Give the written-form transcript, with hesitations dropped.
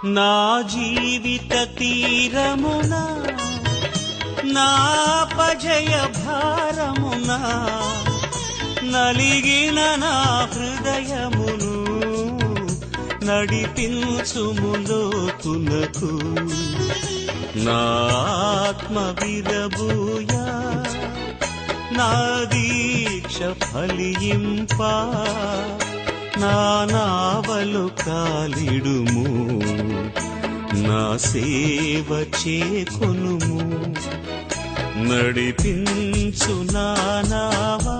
నా జీవిత తీరమున నా పజయ భారమున నలిగిన నా హృదయమును నడిపించుములోతునకు నా ఆత్మ విరబూయా నా దీక్ష ఫలింప నా నావలు కాలిడుము నా సేవ చేకొనుము నడిపించు నా నావా